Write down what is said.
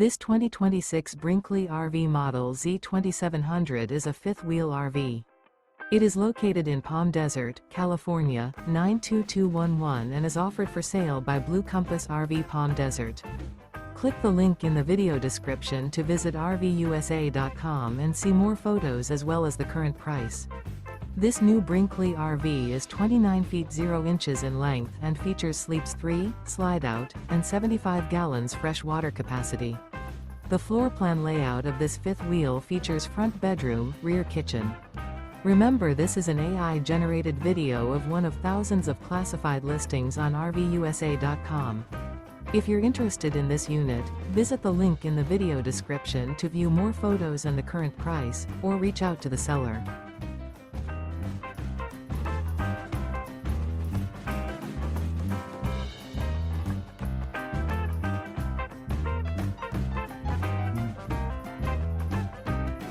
This 2026 Brinkley RV Model Z 2700 is a fifth-wheel RV. It is located in Palm Desert, California, 92211 and is offered for sale by Blue Compass RV Palm Desert. Click the link in the video description to visit RVUSA.com and see more photos as well as the current price. This new Brinkley RV is 29 feet 0 inches in length and features sleeps 3, slide-out, and 75 gallons fresh water capacity. The floor plan layout of this fifth wheel features front bedroom, rear kitchen. Remember, this is an AI-generated video of one of thousands of classified listings on RVUSA.com. If you're interested in this unit, visit the link in the video description to view more photos and the current price, or reach out to the seller.